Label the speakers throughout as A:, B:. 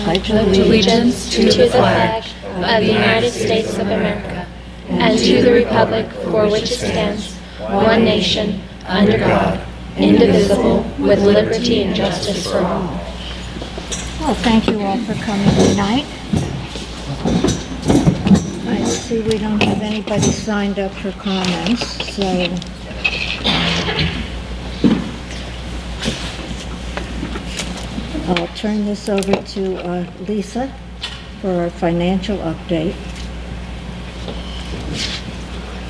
A: pledge allegiance to the flag
B: of the United States of America and to the republic for which it stands, one nation, under God, indivisible, with liberty and justice for all.
A: Well, thank you all for coming tonight. I see we don't have anybody signed up for comments, so I'll turn this over to Lisa for our financial update.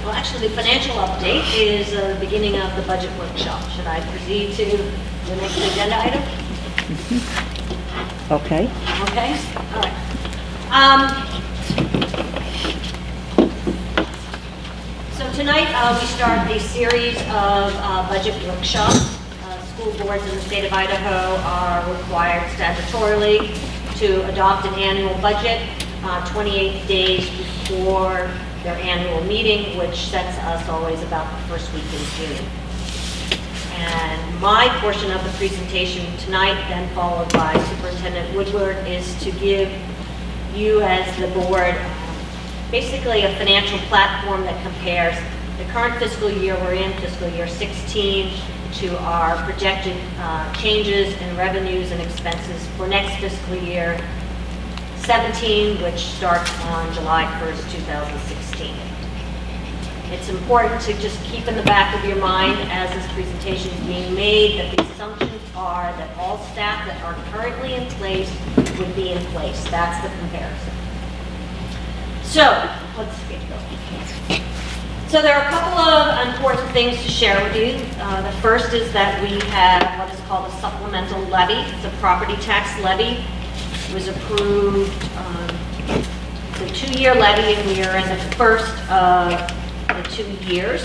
C: Well, actually, the financial update is the beginning of the budget workshop. Should I proceed to the next agenda item?
A: Okay.
C: Okay, all right. So tonight, we start a series of budget workshops. School boards in the state of Idaho are required statutorily to adopt an annual budget 28 days before their annual meeting, which sets us always about the first week in June. And my portion of the presentation tonight, then followed by Superintendent Woodward, is to give you as the board basically a financial platform that compares the current fiscal year we're in, fiscal year 16, to our projected changes in revenues and expenses for next fiscal year 17, which starts on July 1st, 2016. It's important to just keep in the back of your mind as this presentation is being made that the assumptions are that all staff that are currently in place would be in place. That's the comparison. So, let's get going. So there are a couple of important things to share with you. The first is that we have what is called a supplemental levy. It's a property tax levy. It was approved, it's a 2-year levy, and we are in the first of the 2 years.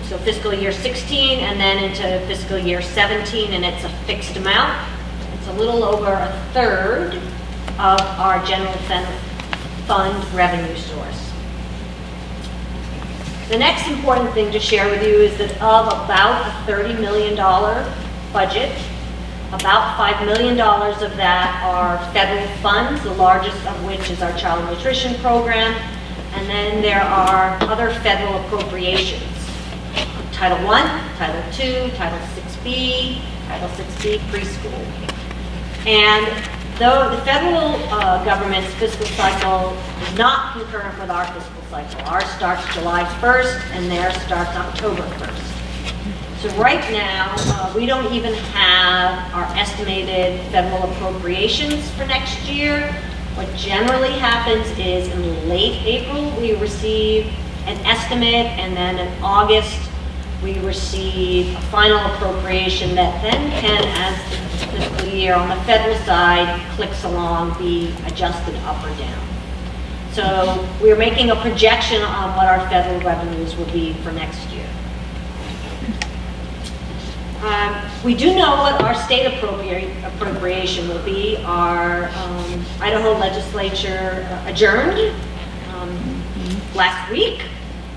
C: So fiscal year 16 and then into fiscal year 17, and it's a fixed amount. It's a little over a third of our general fund revenue source. The next important thing to share with you is that of about a $30 million budget, about $5 million of that are federal funds, the largest of which is our child nutrition program, and then there are other federal appropriations. Title I, Title II, Title 6B, Title 6B preschool. And though the federal government's fiscal cycle is not concurrent with our fiscal cycle, ours starts July 1st and theirs starts October 1st. So right now, we don't even have our estimated federal appropriations for next year. What generally happens is in late April, we receive an estimate, and then in August, we receive a final appropriation that then can, as the fiscal year on the federal side clicks along, be adjusted up or down. So we're making a projection on what our federal revenues will be for next year. We do know what our state appropriation will be. Our Idaho legislature adjourned last week,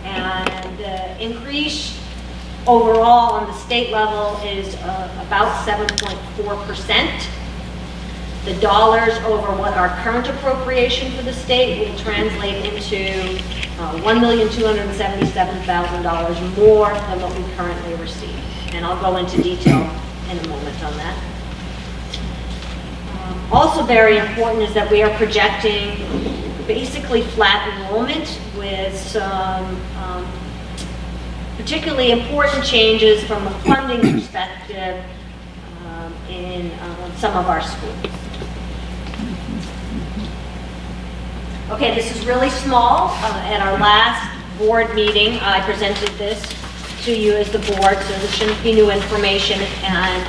C: and the increase overall on the state level is about 7.4%. The dollars over what our current appropriation for the state will translate into $1,277,000 more than what we currently receive. And I'll go into detail in a moment on that. Also very important is that we are projecting basically flat enrollment with some particularly important changes from a funding perspective in some of our schools. Okay, this is really small. At our last board meeting, I presented this to you as the board, so this shouldn't be new information. And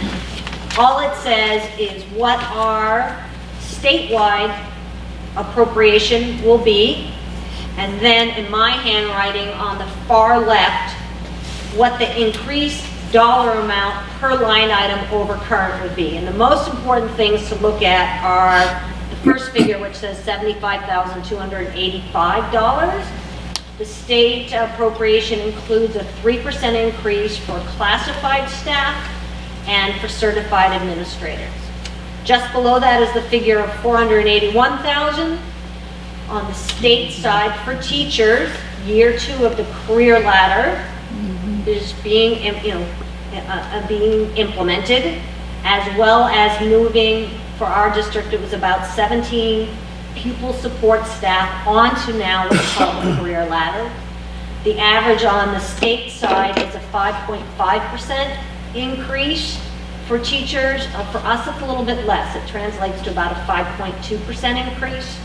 C: all it says is what our statewide appropriation will be, and then in my handwriting on the far left, what the increased dollar amount per line item over current would be. And the most important things to look at are the first figure, which says $75,285. The state appropriation includes a 3% increase for classified staff and for certified administrators. Just below that is the figure of $481,000. On the state side for teachers, year 2 of the career ladder is being, being implemented, as well as moving, for our district, it was about 17 pupil support staff onto now what's called the career ladder. The average on the state side is a 5.5% increase for teachers. For us, it's a little bit less. It translates to about a 5.2% increase.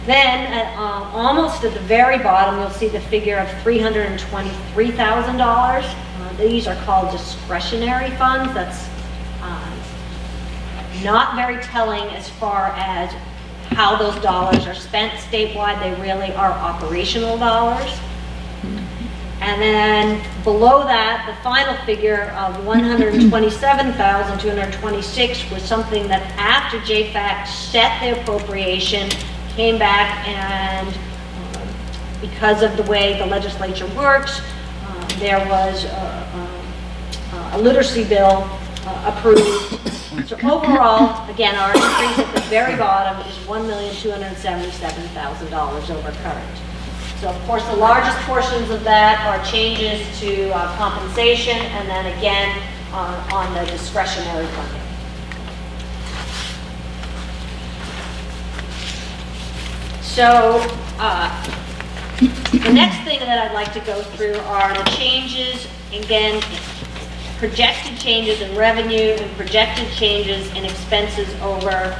C: Then, almost at the very bottom, you'll see the figure of $323,000. These are called discretionary funds. That's not very telling as far as how those dollars are spent statewide. They really are operational dollars. And then below that, the final figure of $127,226 was something that after JFAC set the appropriation, came back and because of the way the legislature works, there was a literacy bill approved. So overall, again, our increase at the very bottom is $1,277,000 over current. So of course, the largest portions of that are changes to compensation and then again on the discretionary funding. So the next thing that I'd like to go through are the changes, again, projected changes in revenue and projected changes in expenses over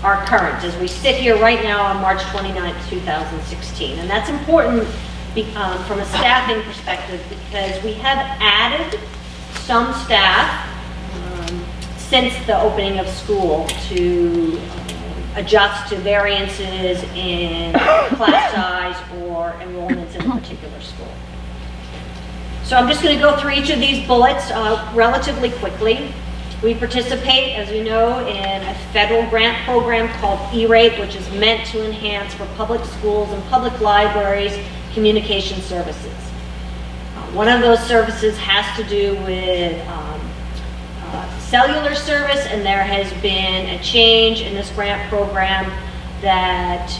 C: our current, as we sit here right now on March 29th, 2016. And that's important from a staffing perspective because we have added some staff since the opening of school to adjust to variances in class size or enrollments in a particular school. So I'm just going to go through each of these bullets relatively quickly. We participate, as you know, in a federal grant program called E-Rate, which is meant to enhance for public schools and public libraries communication services. One of those services has to do with cellular service, and there has been a change in this grant program that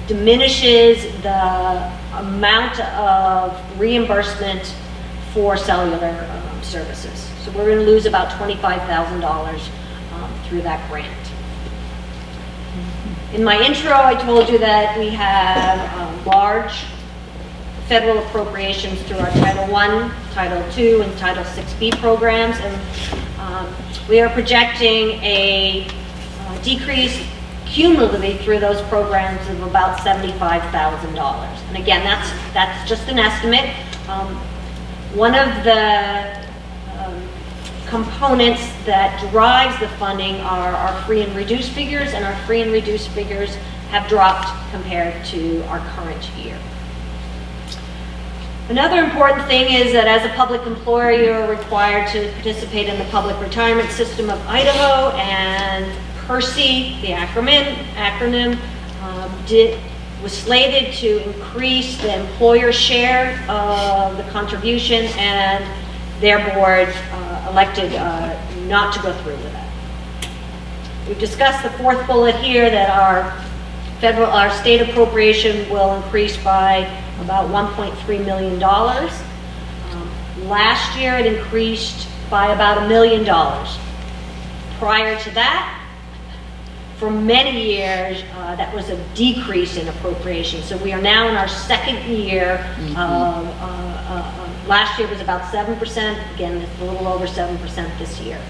C: diminishes the amount of reimbursement for cellular services. So we're going to lose about $25,000 through that grant. In my intro, I told you that we have large federal appropriations through our Title I, Title II, and Title VI-B programs, and we are projecting a decrease cumulatively through those programs of about $75,000. And again, that's just an estimate. One of the components that drives the funding are our free and reduced figures, and our free and reduced figures have dropped compared to our current year. Another important thing is that as a public employer, you're required to participate in the Public Retirement System of Idaho, and PERSI, the acronym, was slated to increase the employer share of the contribution, and their board elected not to go through with that. We've discussed the fourth bullet here, that our state appropriation will increase by about $1.3 million. Last year it increased by about $1 million. Prior to that, for many years, that was a decrease in appropriation. So we are now in our second year. Last year was about 7%. Again, it's a little over 7% this year.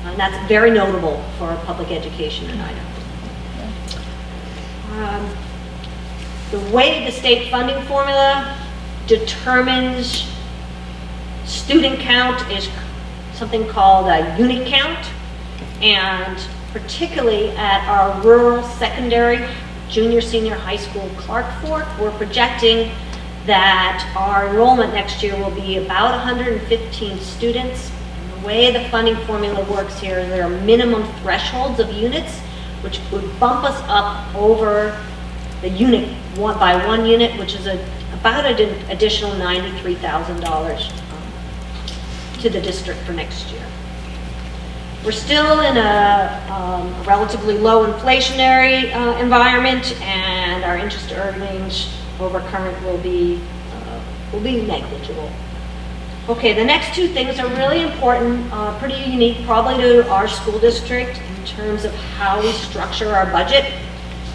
C: And that's very notable for public education in Idaho. The way the state funding formula determines student count is something called a unit count, and particularly at our rural secondary, junior, senior high school Clark Fork, we're projecting that our enrollment next year will be about 115 students. And the way the funding formula works here is there are minimum thresholds of units, which would bump us up over the unit by one unit, which is about an additional $93,000 to the district for next year. We're still in a relatively low inflationary environment, and our interest earnings over current will be negligible. Okay, the next two things are really important, pretty unique probably to our school district in terms of how we structure our budget.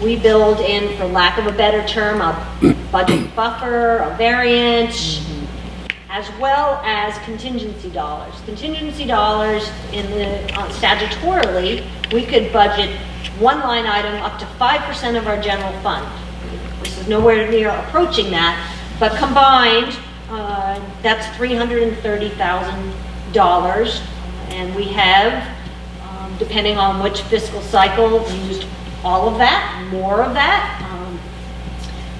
C: We build in, for lack of a better term, a budget buffer, a variance, as well as contingency dollars. Contingency dollars statutorily, we could budget one line item up to 5% of our general fund. This is nowhere near approaching that, but combined, that's $330,000, and we have, depending on which fiscal cycle, used all of that, more of that.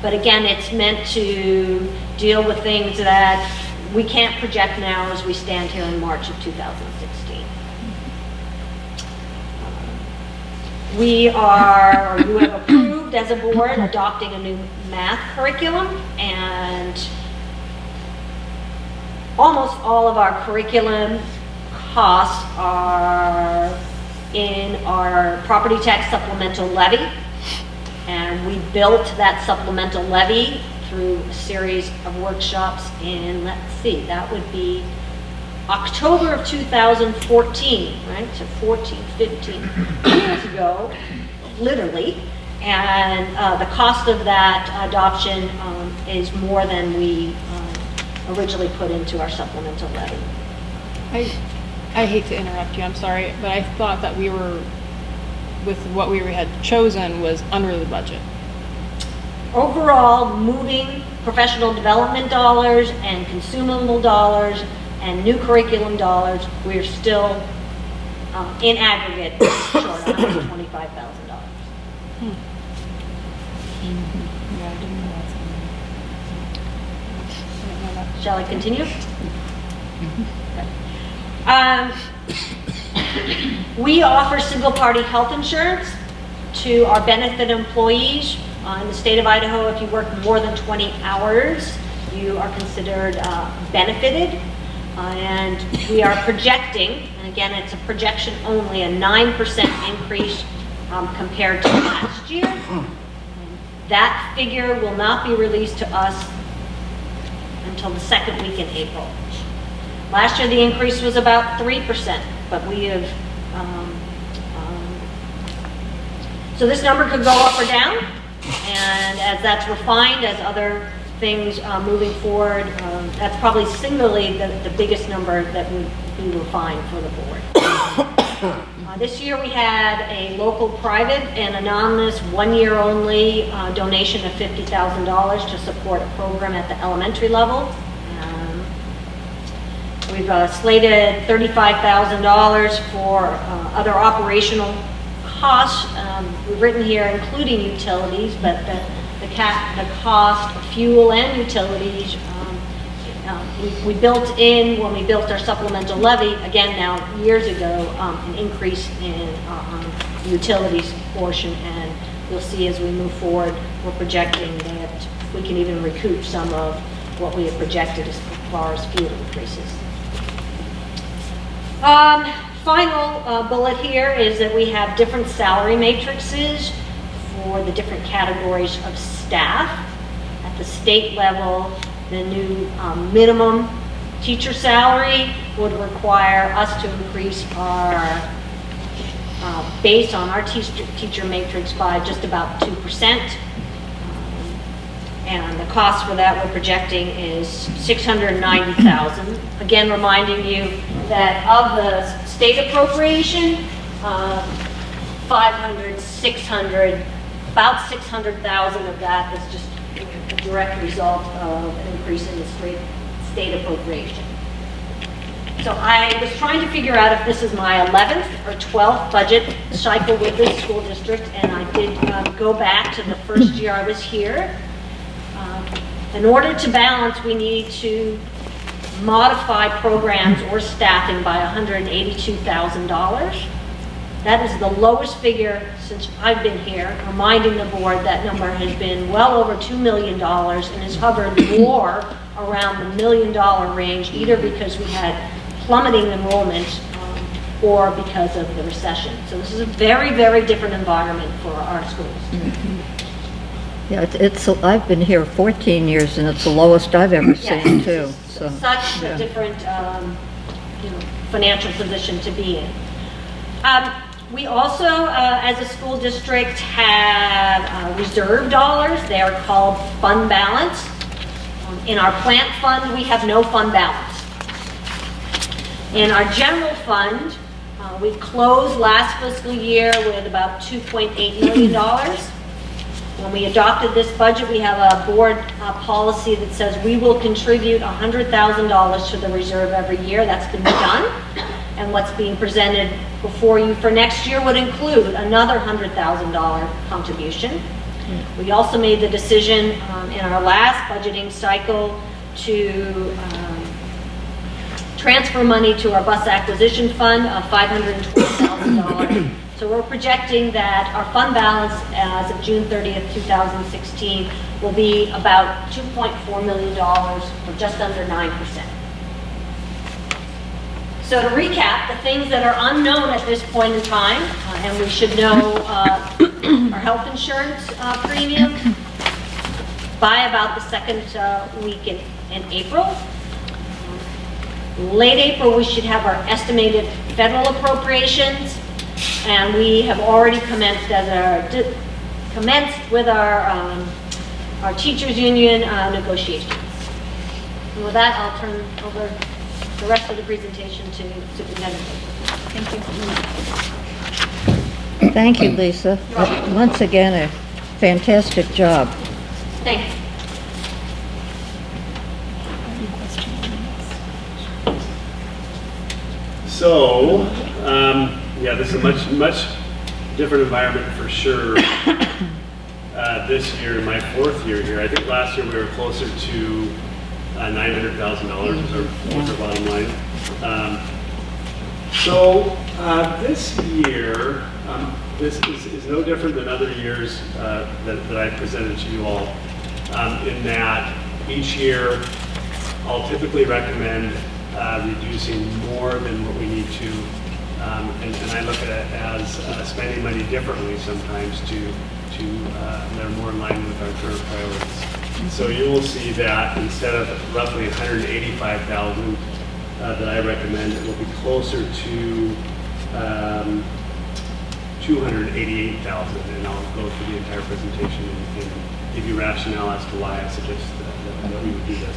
C: But again, it's meant to deal with things that we can't project now as we stand here in March of 2016. You have approved as a board adopting a new math curriculum, and almost all of our curriculum costs are in our property tax supplemental levy, and we built that supplemental levy through a series of workshops in, let's see, that would be October of 2014, right? So 15 years ago, literally. And the cost of that adoption is more than we originally put into our supplemental levy.
D: I hate to interrupt you, I'm sorry, but I thought that we were, with what we had chosen, was under the budget.
C: Overall, moving professional development dollars and consumable dollars and new curriculum dollars, we're still in aggregate short $125,000. Shall I continue? We offer single-party health insurance to our benefit employees. In the state of Idaho, if you work more than 20 hours, you are considered benefited. And we are projecting, and again, it's a projection only, a 9% increase compared to last year. That figure will not be released to us until the second week in April. Last year, the increase was about 3%, but we have, so this number could go up or down, and as that's refined, as other things moving forward, that's probably singularly the biggest number that would be refined for the board. This year we had a local private and anonymous one-year-only donation of $50,000 to support a program at the elementary level. We've slated $35,000 for other operational costs. We've written here including utilities, but the cost of fuel and utilities, we built in, when we built our supplemental levy, again now years ago, an increase in utilities portion, and you'll see as we move forward, we're projecting that we can even recoup some of what we have projected as far as fuel increases. Final bullet here is that we have different salary matrices for the different categories of staff. At the state level, the new minimum teacher salary would require us to increase our based on our teacher matrix by just about 2%. And the cost for that we're projecting is $690,000. Again, reminding you that of the state appropriation, 500, 600, about 600,000 of that is just a direct result of an increase in the state appropriation. So I was trying to figure out if this is my 11th or 12th budget cycle with this school district, and I did go back to the first year I was here. In order to balance, we need to modify programs or staffing by $182,000. That is the lowest figure since I've been here, reminding the board that number has been well over $2 million and has hovered more around the $1 million range, either because we had plummeting enrollment or because of the recession. So this is a very, very different environment for our schools.
A: Yeah, I've been here 14 years, and it's the lowest I've ever seen, too. So
C: Such
A: yeah.
C: a different, financial position to be in. We also, as a school district, have reserve dollars. They are called fund balance. In our plant fund, we have no fund balance. In our general fund, we closed last fiscal year with about $2.8 million. When we adopted this budget, we have a board policy that says we will contribute $100,000 to the reserve every year. That's been done. And what's being presented before you for next year would include another $100,000 contribution. We also made the decision in our last budgeting cycle to transfer money to our bus acquisition fund of $520,000. So we're projecting that our fund balance as of June 30th, 2016 will be about $2.4 million, or just under 9%. So to recap, the things that are unknown at this point in time, and we should know our health insurance premium by about the second week in April. Late April, we should have our estimated federal appropriations, and we have already commenced with our teachers union negotiations. And with that, I'll turn over the rest of the presentation to Superintendent.
D: Thank you.
A: Thank you, Lisa. Once again, a fantastic job.
C: Thanks.
E: So, yeah, this is a much different environment for sure. This year, my fourth year here, I think last year we were closer to $900,000 was our bottom line. This year, this is no different than other years that I've presented to you all, in that each year I'll typically recommend reducing more than what we need to, and I look at it as spending money differently sometimes to that are more in line with our current priorities. So you will see that instead of roughly $185,000 that I recommend, it will be closer to $288,000, and I'll go through the entire presentation and give you rationale as to why I suggest that we would do this.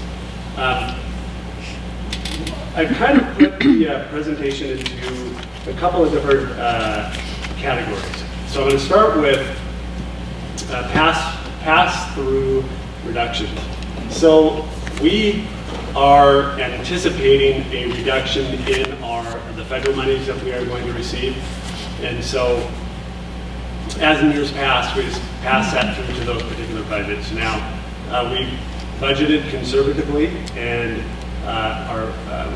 E: I've kind of put the presentation into a couple of different categories. So I'm going to start with pass-through reductions. So we are anticipating a reduction in the federal monies that we are going to receive. And so, as in years past, we just pass that through to those particular budgets. Now, we budgeted conservatively, and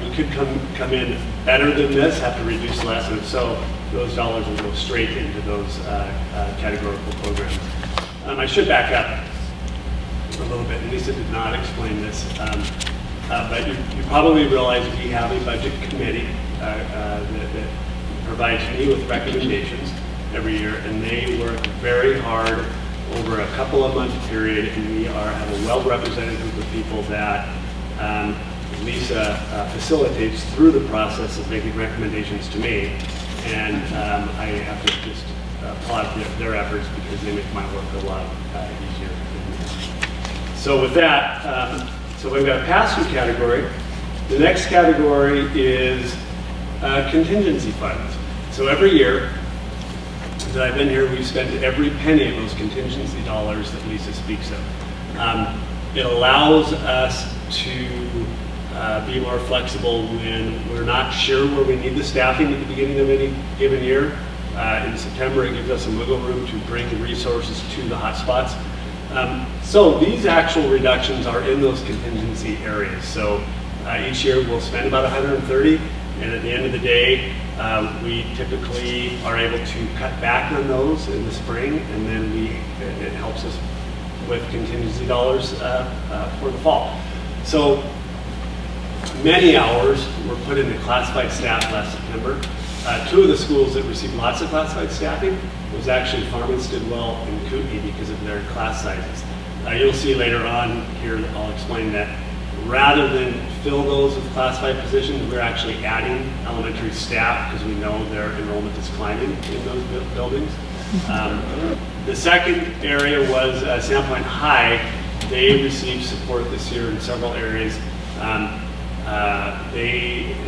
E: we could come in better than this, have to reduce less, and if so, those dollars will go straight into those categorical programs. I should back up a little bit. Lisa did not explain this, but you probably realize we have a budget committee that provides me with recommendations every year, and they work very hard over a couple of month period, and we have a well-represented group of people that Lisa facilitates through the process of making recommendations to me, and I have to just applaud their efforts because they make my work a lot easier. So with that, so we've got a pass-through category. The next category is contingency funds. So every year that I've been here, we've spent every penny of those contingency dollars that Lisa speaks of. It allows us to be more flexible when we're not sure where we need the staffing at the beginning of any given year. In September, it gives us some wiggle room to bring the resources to the hotspots. So these actual reductions are in those contingency areas. So each year we'll spend about 130, and at the end of the day, we typically are able to cut back on those in the spring, and then it helps us with contingency dollars for the fall. So many hours were put into classified staff last September. Two of the schools that received lots of classified staffing was actually Farmington Well and Kootenai because of their class sizes. You'll see later on here, I'll explain that rather than fill those with classified positions, we're actually adding elementary staff because we know their enrollment is climbing in those buildings. The second area was Sandpoint High. They received support this year in several areas. And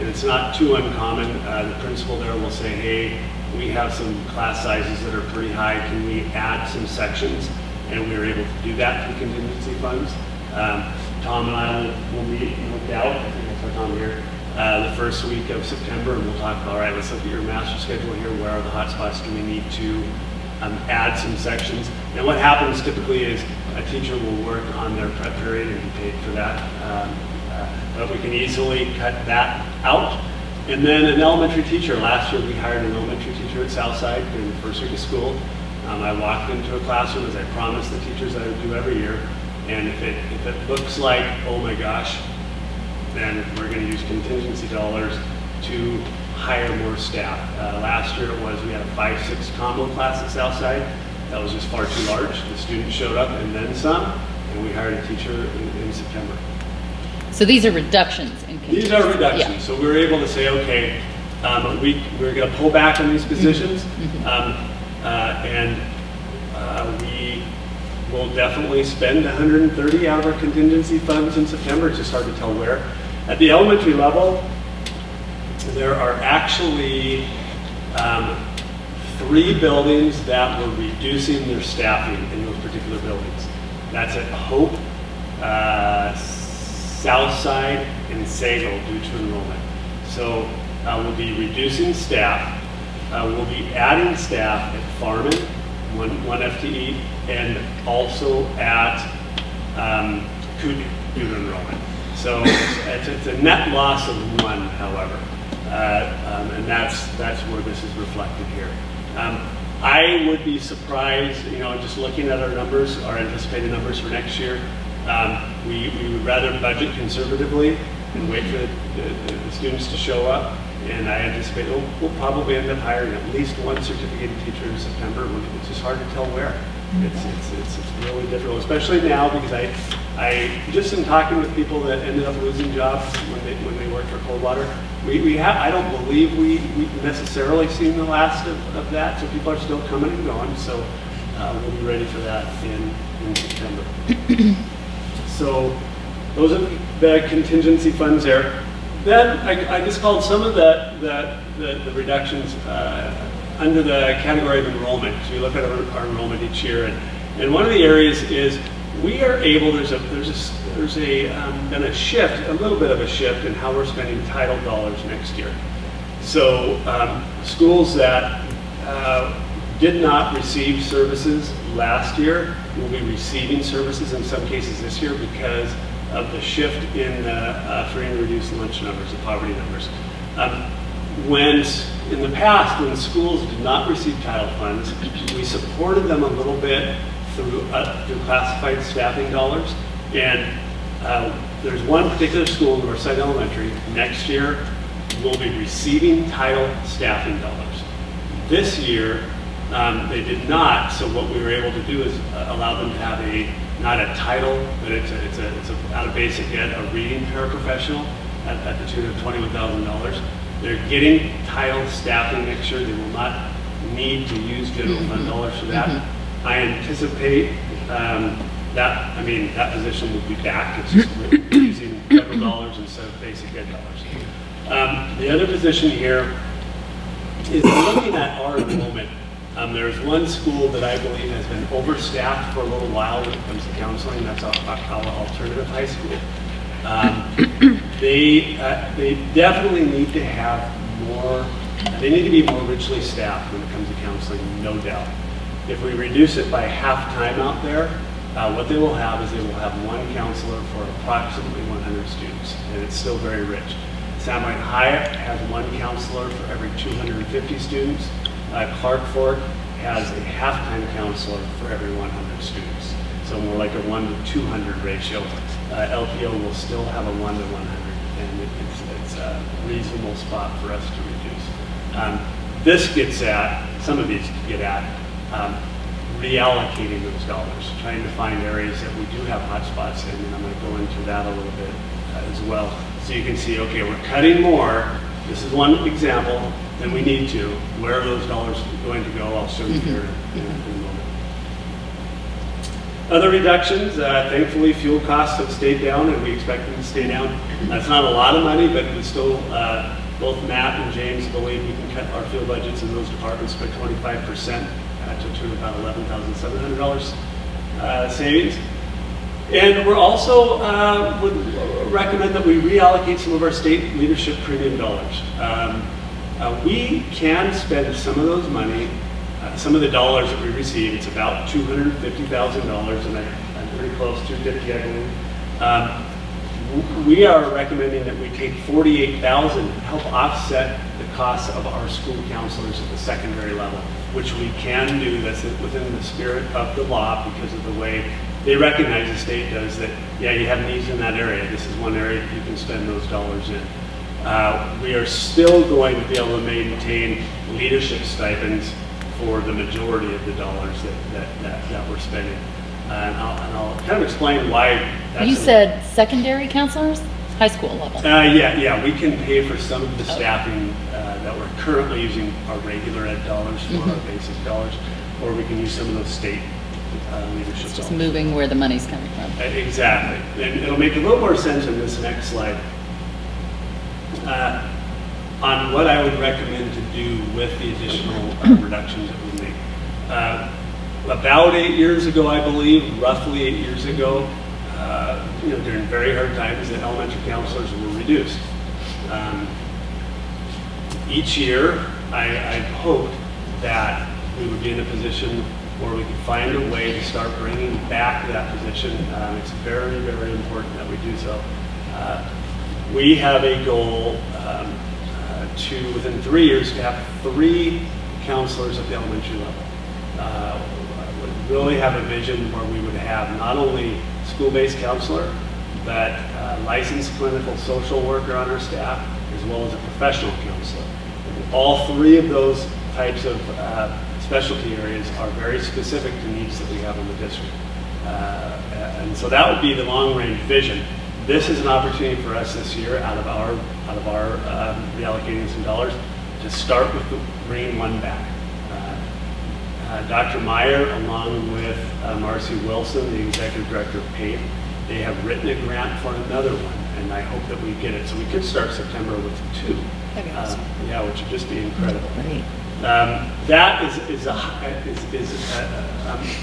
E: it's not too uncommon. The principal there will say, hey, we have some class sizes that are pretty high. Can we add some sections? And we were able to do that through contingency funds. Tom and I will meet, no doubt, I think I put Tom here, the first week of September, and we'll talk about, all right, let's look at your master schedule here. Where are the hot spots? Do we need to add some sections? And what happens typically is a teacher will work on their prep period and be paid for that. But we can easily cut that out. And then an elementary teacher. Last year we hired an elementary teacher at Southside during the first week of school. I walked into a classroom as I promised the teachers I would do every year. And if it looks like, oh my gosh, then we're going to use contingency dollars to hire more staff. Last year it was, we had a 5-6 combo class at Southside. That was just far too large. The students showed up and then some, and we hired a teacher in September.
F: So these are reductions in contingency.
E: These are reductions.
F: Yeah.
E: So we were able to say, okay, we're going to pull back on these positions, and we will definitely spend 130 out of our contingency funds in September. It's just hard to tell where. At the elementary level, there are actually 3 buildings that were reducing their staffing in those particular buildings. That's at Hope, Southside, and Sagal due to enrollment. So we'll be reducing staff. We'll be adding staff at Farman, one FTE, and also at Kootenai due to enrollment. So it's a net loss of 1, however, and that's where this is reflected here. I would be surprised, just looking at our numbers, our anticipated numbers for next year. We would rather budget conservatively and wait for the students to show up. And I anticipate we'll probably end up hiring at least 1 certificated teacher in September. It's just hard to tell where. It's really difficult, especially now because I just in talking with people that ended up losing jobs when they worked for Coldwater. I don't believe we've necessarily seen the last of that. So people are still coming and going. So we'll be ready for that in September. So those are the contingency funds there. Then I just called some of the reductions under the category of enrollment. So we look at our enrollment each year, and one of the areas is we are able. There's been a shift, a little bit of a shift in how we're spending title dollars next year. So schools that did not receive services last year will be receiving services in some cases this year because of the shift in free and reduced lunch numbers, the poverty numbers. When in the past, when schools did not receive title funds, we supported them a little bit through classified staffing dollars. And there's one particular school, Northside Elementary, next year will be receiving title staffing dollars. This year, they did not. So what we were able to do is allow them to have not a title, but it's a out of basic ed, a reading paraprofessional at the tune of $21,000. They're getting title staffing next year. They will not need to use general fund dollars for that. I anticipate that position will be back. It's just using federal dollars instead of basic ed dollars. The other position here is looking at our enrollment. There's one school that I believe has been overstaffed for a little while when it comes to counseling. That's our alternative high school. They definitely need to have more. They need to be more richly staffed when it comes to counseling, no doubt. If we reduce it by half time out there, what they will have is they will have 1 counselor for approximately 100 students, and it's still very rich. Sandpoint High has 1 counselor for every 250 students. Clark Fork has a half-time counselor for every 100 students. So more like a 1 to 200 ratio. LPO will still have a 1 to 100, and it's a reasonable spot for us to reduce. This gets at, some of these get at, reallocating those dollars, trying to find areas that we do have hotspots in, and I'm going to go into that a little bit as well. So you can see, okay, we're cutting more. This is one example, than we need to. Where are those dollars going to go? I'll show you here in a moment. Other reductions, thankfully fuel costs have stayed down and we expect them to stay down. That's not a lot of money, but it's still, both Matt and James believe we can cut our fuel budgets in those departments by 25% to about $11,700 savings. And we're also would recommend that we reallocate some of our state leadership premium dollars. We can spend some of those money, some of the dollars that we receive. It's about $250,000, and I'm pretty close to $250, I believe. We are recommending that we take $48,000 to help offset the costs of our school counselors at the secondary level, which we can do. That's within the spirit of the law because of the way they recognize, the state does, that, yeah, you have needs in that area. This is one area you can spend those dollars in. We are still going to be able to maintain leadership stipends for the majority of the dollars that we're spending. And I'll kind of explain why that's...
F: You said secondary counselors? High school level?
E: Yeah, we can pay for some of the staffing that we're currently using our regular ed dollars for our basic dollars, or we can use some of those state leadership
F: Just
E: dollars.
F: moving where the money's coming from.
E: Exactly. And it'll make a little more sense in this next slide on what I would recommend to do with the additional reductions that we make. About 8 years ago, I believe, roughly 8 years ago, during very hard times, the elementary counselors were reduced. Each year, I hoped that we would be in a position where we could find a way to start bringing back that position. It's very, very important that we do so. We have a goal to, within 3 years, to have 3 counselors at the elementary level. Would really have a vision where we would have not only school-based counselor, but licensed clinical social worker on our staff, as well as a professional counselor. All 3 of those types of specialty areas are very specific to needs that we have in the district. And so that would be the long-range vision. This is an opportunity for us this year, out of our reallocating some dollars, to start with bringing one back. Dr. Meyer, along with Marcy Wilson, the executive director of PAVE, they have written a grant for another one, and I hope that we get it. So we could start September with 2.
D: That'd be awesome.
E: Yeah, which would just be incredible.
F: Great.
E: That is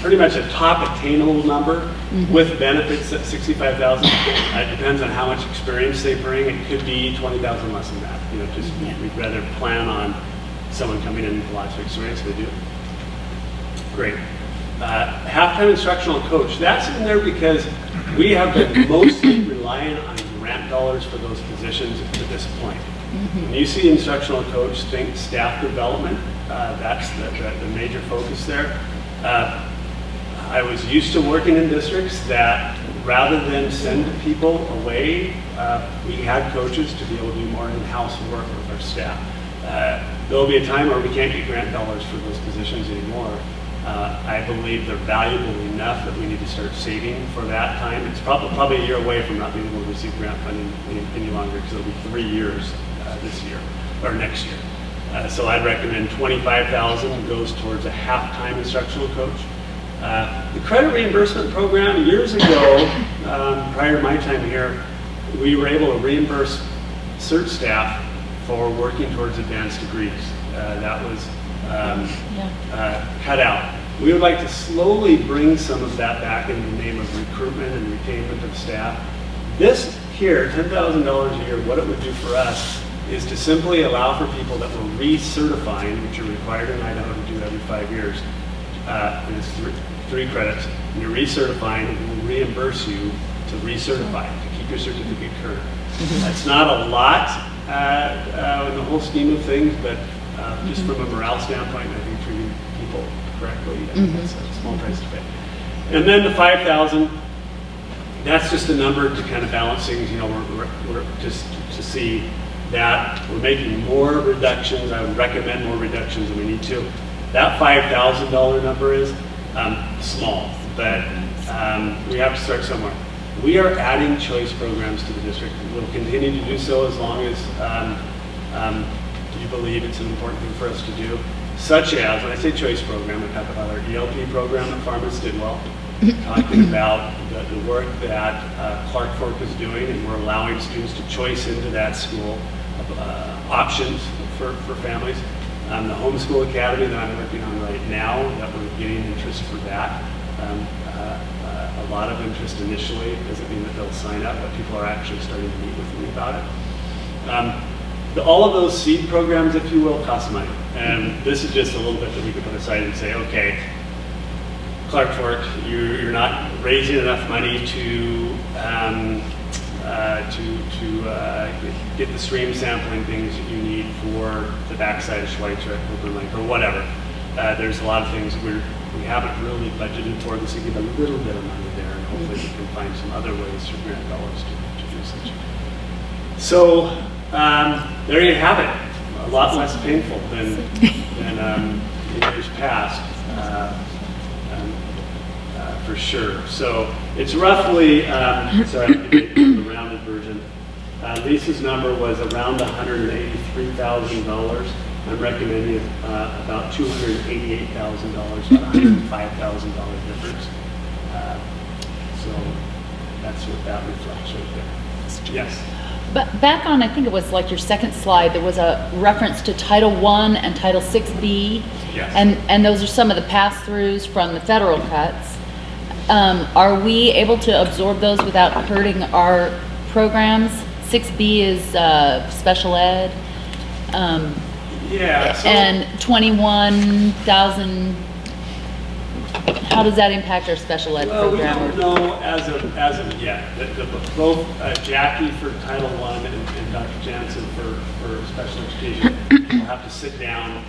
E: pretty much a top attainable number with benefits at $65,000. It depends on how much experience they bring. It could be $20,000 less than that. We'd rather plan on someone coming in with lots of experience. They do. Great. Half-time instructional coach. That's in there because we have been mostly relying on grant dollars for those positions to this point. When you see instructional coach, think staff development. That's the major focus there. I was used to working in districts that rather than send people away, we had coaches to be able to do more in-house work with our staff. There'll be a time where we can't get grant dollars for those positions anymore. I believe they're valuable enough that we need to start saving for that time. It's probably a year away from not being able to receive grant funding any longer, because it'll be 3 years this year or next year. So I'd recommend $25,000 goes towards a half-time instructional coach. The credit reimbursement program, years ago, prior to my time here, we were able to reimburse cert staff for working towards advanced degrees. That was cut out. We would like to slowly bring some of that back in the name of recruitment and retainment of staff. This here, $10,000 a year, what it would do for us is to simply allow for people that we're recertifying, which are required in Idaho to do every 5 years, and it's 3 credits, and you're recertifying, and we'll reimburse you to recertify, to keep your certificate current. That's not a lot in the whole scheme of things, but just from a morale standpoint, I think treating people correctly, that's a small price to pay. And then the $5,000, that's just a number to kind of balance things. We're just to see that we're making more reductions. I would recommend more reductions than we need to. That $5,000 number is small, but we have to start somewhere. We are adding choice programs to the district. We'll continue to do so as long as you believe it's an important thing for us to do. Such as, when I say choice program, I talk about our ELP program at Farmers Stidwell, talking about the work that Clark Fork is doing, and we're allowing students to choice into that school options for families. The Homeschool Academy that I'm working on right now, that we're getting interest for that. A lot of interest initially. Doesn't mean that they'll sign up, but people are actually starting to meet with me about it. All of those seed programs, if you will, cost money. And this is just a little bit that we can put aside and say, okay, Clark Fork, you're not raising enough money to get the stream sampling things that you need for the backside of Schweitzer at Open Lake or whatever. There's a lot of things we haven't really budgeted for. This will give a little bit of money there, and hopefully we can find some other ways for grant dollars to do such. So there you have it. A lot less painful than in years past. For sure. So it's roughly, sorry, I'll give you the rounded version. Lisa's number was around $183,000. I'm recommending about $288,000, about $105,000 difference. So that's what that reflects right there. Yes.
F: But back on, I think it was like your second slide, there was a reference to Title I and Title 6B.
E: Yes.
F: And those are some of the pass-throughs from the federal cuts. Are we able to absorb those without hurting our programs? 6B is special ed.
E: Yeah. So
F: And 21,000, how does that impact our special ed
E: well, we
F: program?
E: don't know as of yet. Both Jackie for Title I and Dr. Jansen for special education will have to sit down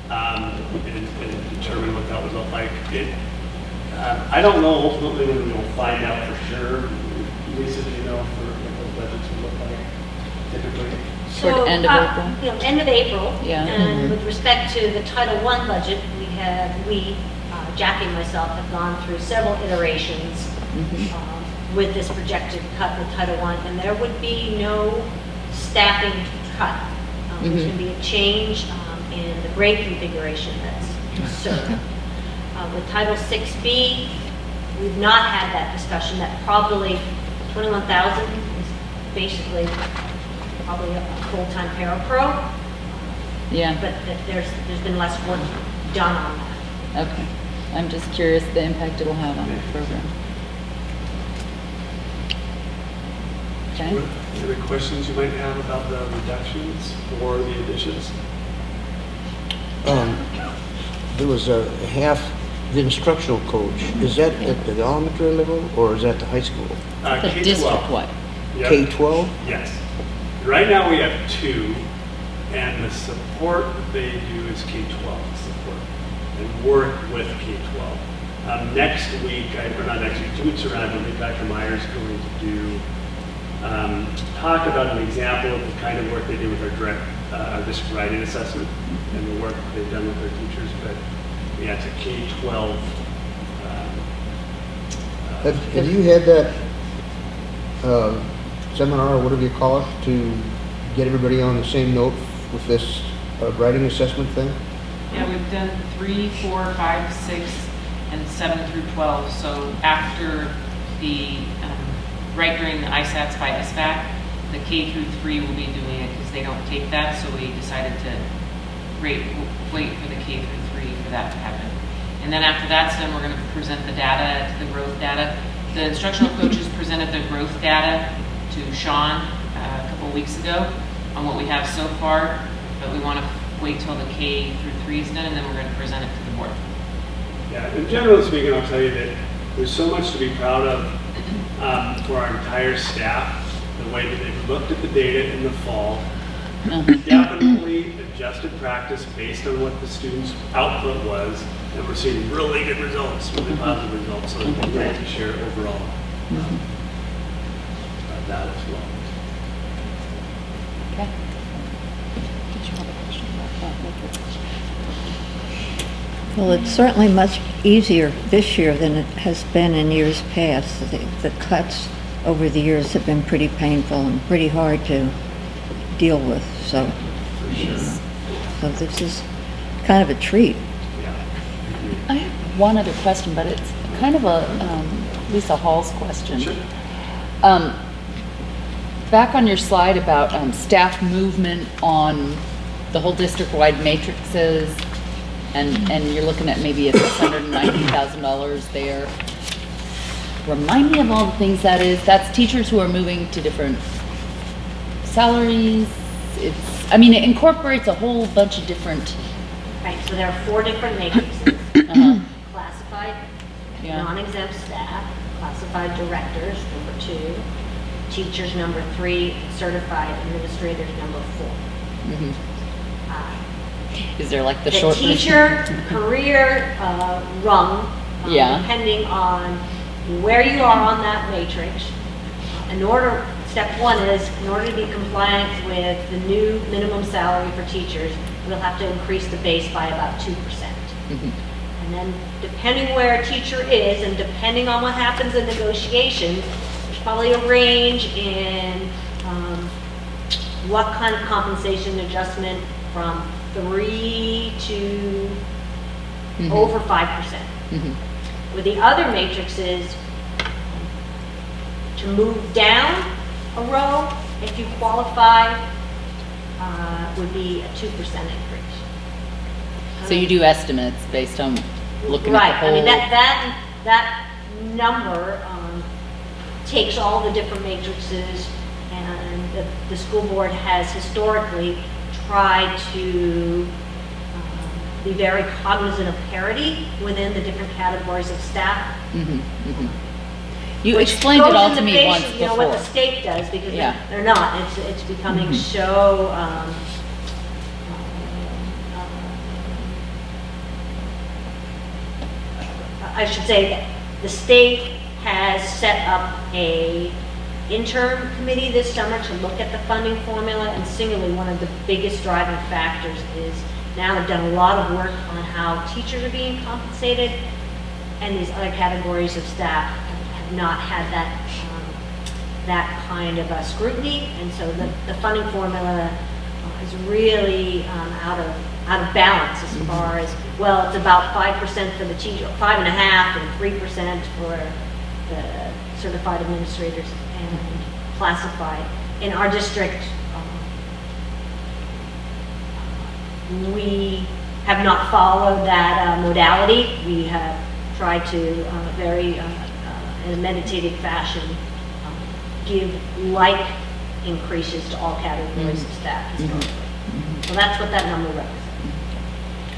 E: and determine what that would look like. I don't know ultimately when we'll find out for sure. Lisa, do you know what those budgets would look like typically?
F: Toward the end of April?
C: End of April.
F: Yeah.
C: And with respect to the Title I budget, Jackie and myself have gone through several iterations with this projected cut with Title I, and there would be no staffing cut. There's going to be a change in the grade configuration that's served. With Title 6B, we've not had that discussion. That probably 21,000 is basically probably a full-time parapro.
F: Yeah,
C: But there's been less work done on that.
F: okay. I'm just curious the impact it'll have on the program. Okay.
E: Any other questions you might have about the reductions or the additions?
G: There was a the instructional coach. Is that at the elementary level or is that the high school?
F: The
E: K-12.
F: district-wide.
E: Yep.
G: K-12?
E: Yes. Right now we have 2, and the support that they do is K-12 support and work with K-12. Next week, or not next week, 2 weeks around, I believe Dr. Myers is going to do talk about an example of the kind of work they do with our district writing assessment and the work they've done with their teachers. But yeah, it's a K-12.
G: Have you had that seminar, or whatever you call it, to get everybody on the same note with this writing assessment thing?
H: Yeah, we've done 3, 4, 5, 6, and 7 through 12. So after the right during the ISATs by SBAC, the K through 3 will be doing it because they don't take that. So we decided to wait for the K through 3 for that to happen. And then after that's done, we're going to present the data, the growth data. The instructional coaches presented the growth data to Sean a couple of weeks ago on what we have so far, but we want to wait till the K through 3 is done, and then we're going to present it to the board.
E: Yeah, and generally speaking, I'll tell you that there's so much to be proud of for our entire staff, the way that they've looked at the data in the fall, definitely adjusted practice based on what the students' output was, and we're seeing really good results, really positive results, so it's been great to share overall that as well.
F: Okay.
D: Did you have a question about that matrix?
A: Well, it's certainly much easier this year than it has been in years past. The cuts over the years have been pretty painful and pretty hard to deal with, so. So this is kind of a treat.
F: I have one other question, but it's kind of a Lisa Hall's question. Back on your slide about staff movement on the whole district-wide matrices, and you're looking at maybe a $690,000 there. Remind me of all the things that is. That's teachers who are moving to different salaries. I mean, it incorporates a whole bunch of different.
C: Right, so there are 4 different matrices. Classified,
F: Yeah.
C: non-exempt staff, classified directors, number 2, teachers, number 3, certified administrators, number 4.
F: Mhm.
C: Uh,
F: Is there like the
C: The
F: short version?
C: teacher career rung,
F: Yeah.
C: depending on where you are on that matrix. Step 1 is, in order to be compliant with the new minimum salary for teachers, we'll have to increase the base by about 2%.
F: Mhm.
C: And then, depending where a teacher is, and depending on what happens in negotiations, there's probably a range in what kind of compensation adjustment from 3 to
F: Mhm.
C: over 5%.
F: Mhm.
C: With the other matrices, to move down a row, if you qualify, would be a 2% increase.
F: So you do estimates based on looking
C: Right,
F: at the
C: I mean,
F: whole.
C: that number takes all the different matrices, and the school board has historically tried to be very cognizant of parity within the different categories of staff.
F: Mhm, mhm. You
C: Which
F: explained it
C: goes
F: all
C: in
F: to
C: the
F: me
C: face
F: once
C: of, you know, what
F: before.
C: the state does, because
F: Yeah.
C: they're not. It's becoming so, I should say that the state has set up a interim committee this summer to look at the funding formula, and singularly, one of the biggest driving factors is now they've done a lot of work on how teachers are being compensated, and these other categories of staff have not had that kind of scrutiny, and so the funding formula is really out of balance as far as, well, it's about 5% for the teacher, 5.5%, and 3% for the certified administrators and classified. In our district, we have not followed that modality. We have tried to very in a meditated fashion give like increases to all categories of staff historically. So that's what that number represents.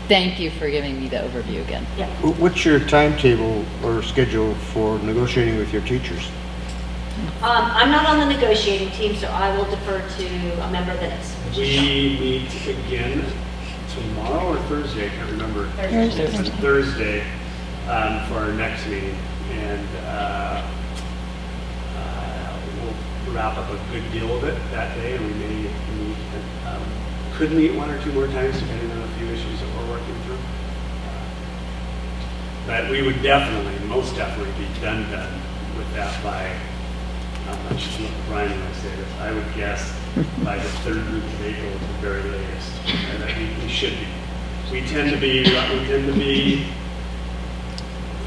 F: Thank you for giving me the overview again.
C: Yeah.
G: What's your timetable or schedule for negotiating with your teachers?
C: I'm not on the negotiating team, so I will defer to a member that is.
E: We meet again tomorrow or Thursday, I can't remember.
C: Thursday.
E: It's Thursday for our next meeting, and we'll wrap up a good deal of it that day, and we may meet, could meet 1 or 2 more times depending on a few issues that we're working through. But we would definitely, most definitely be done with that by, I'm just looking at Brian when I say this, I would guess by the 3rd week of April at the very latest. And that we should be. We tend to be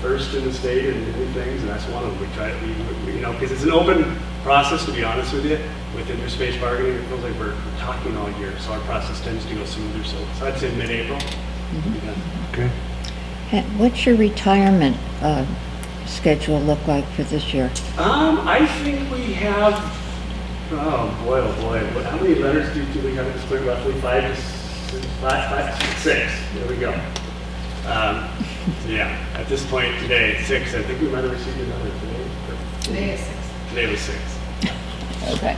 E: first in the state in many things, and that's one of them. We try, you know, because it's an open process, to be honest with you. With interest-based bargaining, it feels like we're talking all year, so our process tends to go smoother. So I'd say mid-April. we'll be done.
G: Okay.
A: And what's your retirement schedule look like for this year?
E: I think we have, oh boy, how many letters do we have at this point? Roughly 6. There we go. Yeah, at this point today, 6. I think we might have received another today.
H: Today is 6.
E: Today was 6.
F: Okay.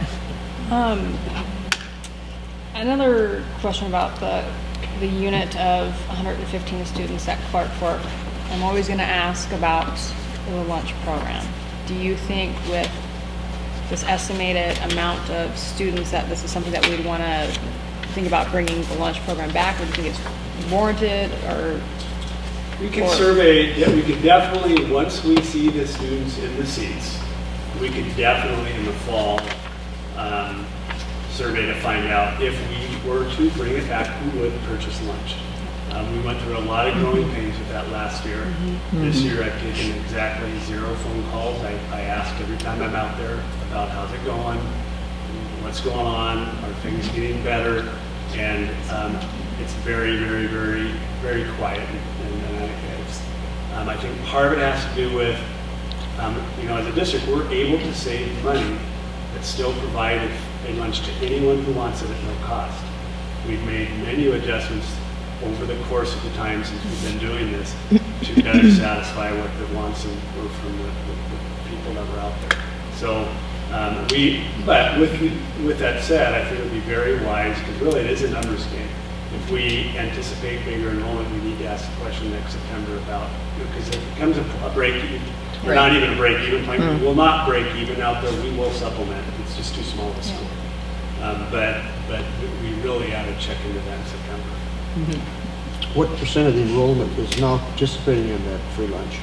D: Another question about the unit of 115 students at Clark Fork. I'm always going to ask about the lunch program. Do you think with this estimated amount of students that this is something that we'd want to think about bringing the lunch program back, or do you think it's warranted, or?
E: We could
D: Or-
E: survey, yeah, we could definitely, once we see the students in the seats, we could definitely in the fall survey to find out if we were to bring it back, who would purchase lunch. We went through a lot of growing pains with that last year. This year I've taken exactly 0 phone calls. I ask every time I'm out there about how's it going, what's going on, are things getting better? And it's very, very, very, very quiet. I think part of it has to do with, as a district, we're able to save money but still provide a lunch to anyone who wants it at no cost. We've made menu adjustments over the course of the time since we've been doing this to better satisfy what the wants were from the people that were out there. So but with that said, I think it would be very wise, because really it is a numbers game. If we anticipate bigger enrollment, we need to ask the question next September about, because if it becomes a break, or not even a break even point, we will not break even out there, we will supplement. It's just too small to score. But we really ought to check into that in September.
G: What percent of the enrollment is now participating in that free lunch?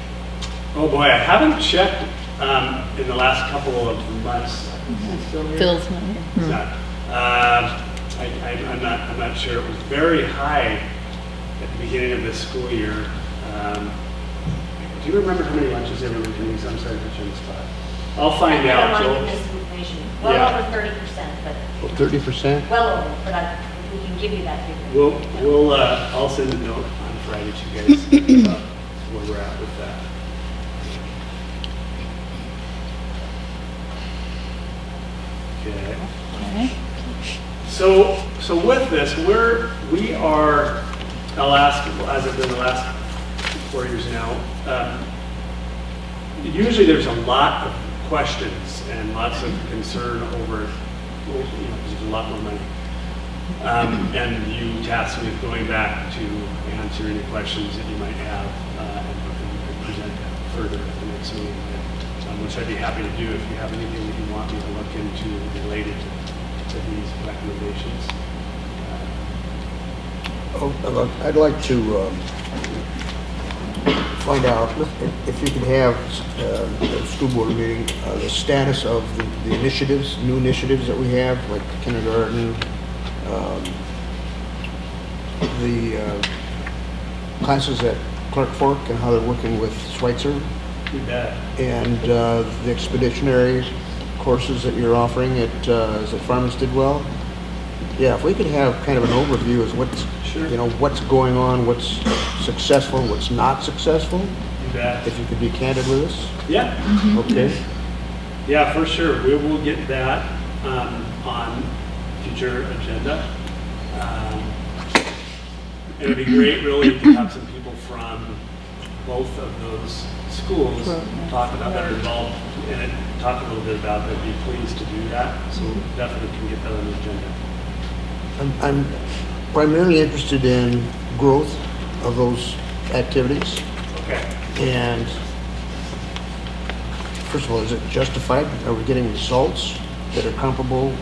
E: Oh boy, I haven't checked in the last couple of months.
F: Phil's not here.
E: It's not. I'm not sure. It was very high at the beginning of this school year. Do you remember how many lunches they were doing? I'm sorry to put you on the spot. I'll find
C: I
E: out.
C: don't want to give this information. Well
E: Yeah.
C: over 30%, but,
G: Oh, 30%?
C: well over, but we can give you that figure.
E: I'll send a note on Friday to you guys about where we're at with that. Okay.
F: Okay.
E: So with this, we are, I'll ask, as I've been the last 4 years now, usually there's a lot of questions and lots of concern over, because there's a lot more money. And you tasked me with going back to answer any questions that you might have and present further at the next meeting, which I'd be happy to do if you have anything that you want me to look into related to these recommendations.
G: I'd like to find out if you could have a school board meeting, the status of the initiatives, new initiatives that we have, like kindergarten, the classes at Clark Fork and how they're working with Schweitzer,
E: You bet.
G: and the expeditionary courses that you're offering at, is it Farmington Well? Yeah, if we could have kind of an overview as what's,
E: Sure.
G: what's going on, what's successful, what's not successful,
E: You bet.
G: if you could be candid with us.
E: Yeah.
G: Okay.
E: Yeah, for sure. We will get that on future agenda. It'd be great really to have some people from both of those schools talk about that are involved in it, talk a little bit about that, be pleased to do that. So definitely can get that on the agenda.
G: I'm primarily interested in growth of those activities.
E: Okay.
G: And first of all, is it justified? Are we getting results that are comparable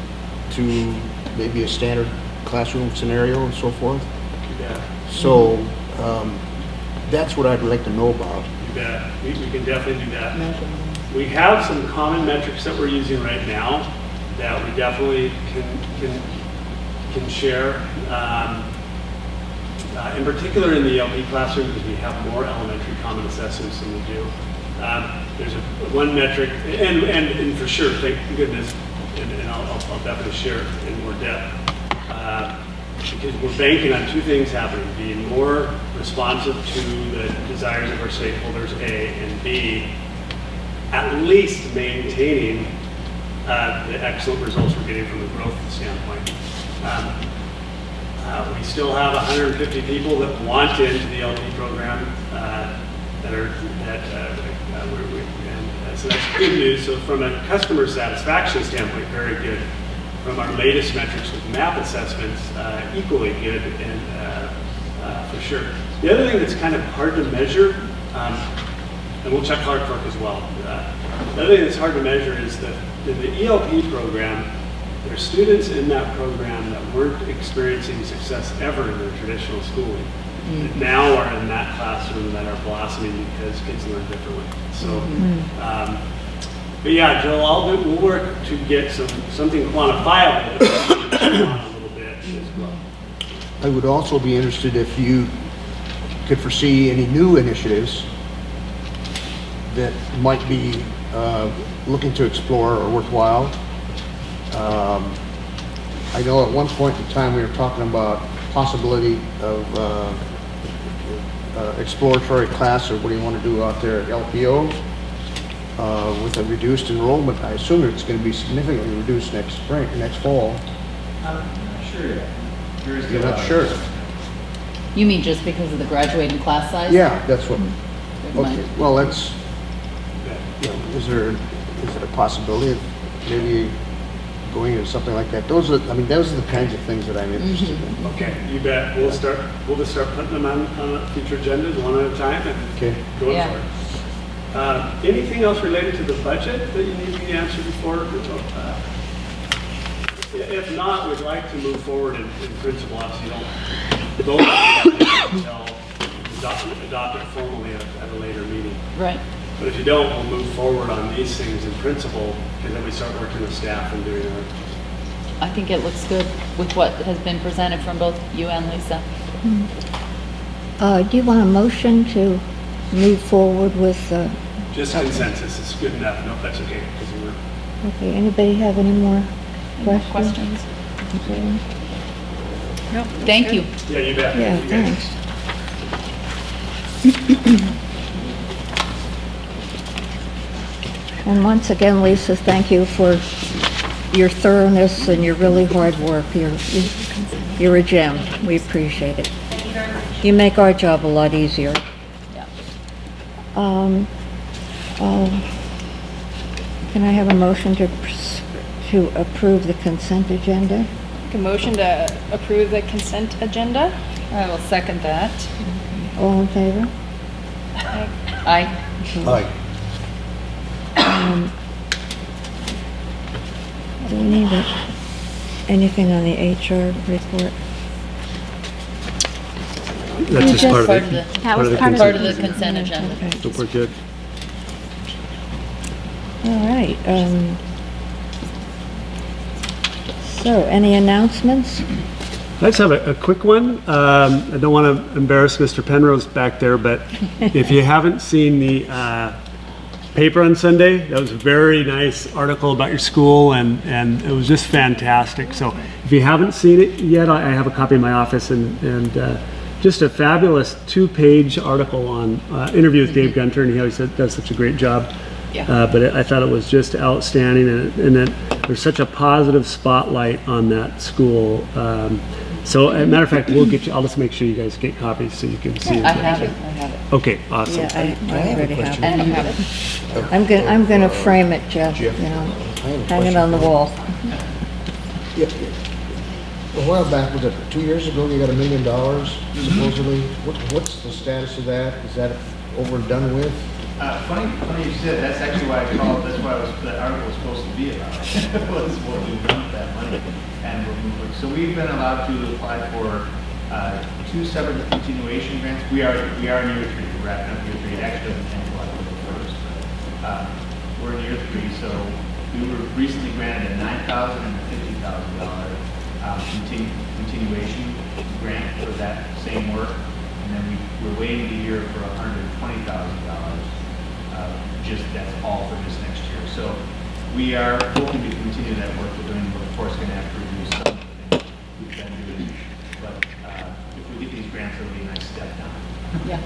G: to maybe a standard classroom scenario and so forth?
E: You bet.
G: So that's what I'd like to know about.
E: You bet. We can definitely do that. We have some common metrics that we're using right now that we definitely can share. In particular in the LP classroom, because we have more elementary common assessments than we do. There's one metric, and for sure, thank goodness, and I'll definitely share it in more depth. Because we're banking on two things happening: being more responsive to the desires of our stakeholders, A, and B, at least maintaining the excellent results we're getting from a growth standpoint. We still have 150 people that want into the LP program so that's good news. So from a customer satisfaction standpoint, very good. From our latest metrics with MAP assessments, equally good, and for sure. The other thing that's kind of hard to measure, and we'll check Clark Fork as well. The other thing that's hard to measure is that in the ELP program, There's students in that program that weren't experiencing success ever in their traditional schooling, that now are in that classroom that are blossoming because kids learn differently. So, but yeah, Joel, we'll work to get something quantifiable on a little bit as well.
G: I would also be interested if you could foresee any new initiatives that might be looking to explore or worthwhile. I know at one point in time we were talking about possibility of exploratory class, or what do you want to do out there at LPO with a reduced enrollment. I assume it's going to be significantly reduced next fall.
I: I'm not sure yet.
G: You're not sure?
F: You mean just because of the graduating class size?
G: Yeah, that's what,
F: Good mind.
G: okay, well, that's, you know, is it a possibility of maybe going into something like that? Those are the kinds of things that I'm interested in.
E: Okay, you bet. We'll just start putting them on future agendas one at a time and
G: Okay.
E: going
F: Yeah.
E: for it. Anything else related to the budget that you need me to answer before? If not, we'd like to move forward in principle. Obviously, you don't vote on it until adopt it formally at a later meeting.
F: Right.
E: But if you don't, we'll move forward on these things in principle, and then we start working with staff and doing our
F: I think it looks good with what has been presented from both you and Lisa.
A: Do you want a motion to move forward with,
E: just consensus is good enough. No, that's okay, because we're
A: okay, anybody have any more
F: Any
A: questions?
F: questions?
A: Okay.
F: Thank you.
E: yeah, you bet.
A: Yeah,
E: You bet.
A: thanks. And once again, Lisa, thank you for your thoroughness and your really hard work. You're a gem. We appreciate it. You make our job a lot easier.
F: Yeah.
A: Can I have a motion to approve the consent agenda?
D: Make a motion to approve the consent agenda.
F: I will second that.
A: All in favor?
F: Aye.
G: Aye.
A: Do we need anything on the HR report?
E: That's just part of
F: Part
E: it.
F: of the,
B: That was part
F: part
B: of
F: of the consent agenda.
A: Okay.
E: So we're good.
A: All right. So, any announcements?
E: I just have a quick one. I don't want to embarrass Mr. Penrose back there, but if you haven't seen the paper on Sunday, that was a very nice article about your school, and it was just fantastic. So if you haven't seen it yet, I have a copy in my office, and just a fabulous 2-page article on interview with Dave Gunter, and he always does such a great job.
F: Yeah.
E: But I thought it was just outstanding, and that there's such a positive spotlight on that school. So, as a matter of fact, we'll get you. I'll just make sure you guys get copies so you can see it.
F: I have it.
E: Okay, awesome.
A: Yeah, I already have it.
F: And you have it.
A: I'm gonna frame it, Jeff, you know, hang it on the wall.
G: Yeah. A while back, was it 2 years ago, you got $1 million supposedly? What's the status of that? Is that over and done with?
I: Funny you said, that's actually why I called, that's why the article was supposed to be about, was what we've done with that money. And we're moving. So we've been allowed to apply for 2 separate continuation grants. We are in year 3, we're wrapping up year 3, actually, and we'll have to go first. We're in year 3, so we were recently granted a $9,000 and $50,000 continuation grant for that same work. And then we're waiting a year for $120,000. Just that's all for just next year. So we are hoping to continue that work we're doing. We're of course going to have to reduce some of the things we've been doing, but if we get these grants, it'll be a nice step down.
F: Yeah.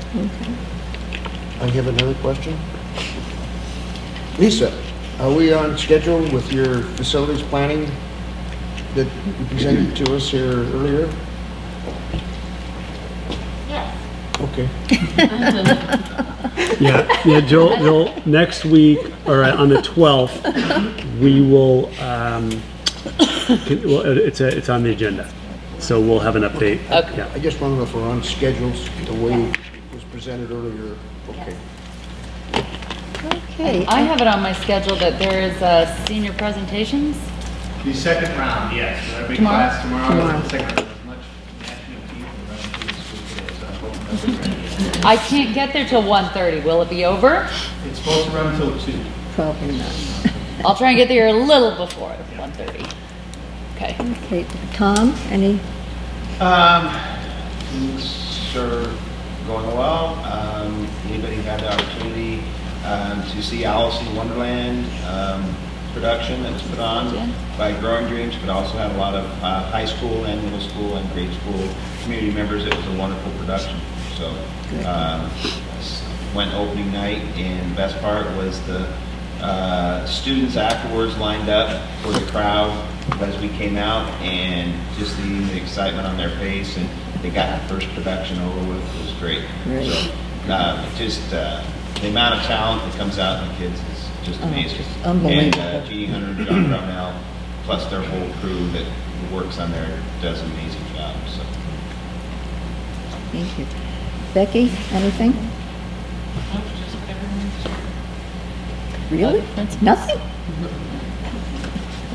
G: I have another question. Lisa, are we on schedule with your facilities planning that you presented to us here earlier?
C: Yes.
G: Okay.
E: Yeah, Joel, next week, or on the 12th, we will, it's on the agenda, so we'll have an update.
F: Okay.
E: Yeah.
G: I just want to know if we're on schedule the way it was presented earlier. Okay.
A: Okay.
F: I have it on my schedule that there is senior presentations
I: The second round, yes. So our big
F: Tomorrow?
I: class tomorrow, the second round, as much national team running through the school today, so I'm hoping they'll be ready.
F: I can't get there till 1:30. Will it be over?
I: It's supposed to run until 2.
A: Probably not.
F: I'll try and get there a little before 1:30. Okay.
A: Okay, Tom, any,
J: Things are going well. Anybody had the opportunity to see Alice in Wonderland production that's put on by Growing Dreams, but also had a lot of high school and middle school and grade school community members. It was a wonderful production. So went opening night, and the best part was the students afterwards lined up for the crowd as we came out, and just seeing the excitement on their face, and they got the first production over with. It was great.
A: Great.
J: So just the amount of talent that comes out in the kids is just amazing.
A: just unbelievable.
J: And Jeannie Hunter and John Brownell, plus their whole crew that works on there, does an amazing job. So.
A: thank you. Becky, anything?
H: Nope, just what everyone's
A: Really? Nothing?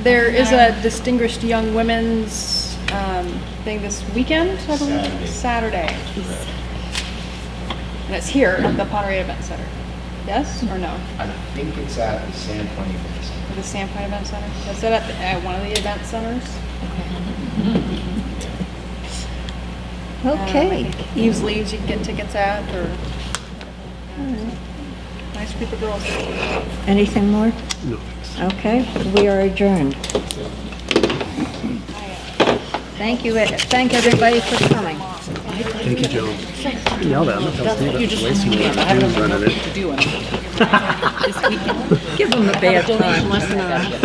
D: There is a distinguished young women's thing this weekend, I believe? Saturday. And it's here at the Pottery Event Center. Yes or no?
J: I think it's at the Sandpoint Event Center.
D: At the Sandpoint Event Center? Is it at one of the event centers? I
A: Okay.
D: think Eve's Leaves you can get tickets at, or nice group of girls.
A: Anything more? No. Okay, we are adjourned. Thank you, thank everybody for coming.
K: Thank you, Joan. Yelled at him.
F: You just
K: Wasting a lot of
F: I don't
K: juice
F: know
K: running
F: what
K: it.
F: to do. This weekend.
A: Give them a bad time.
F: Donation.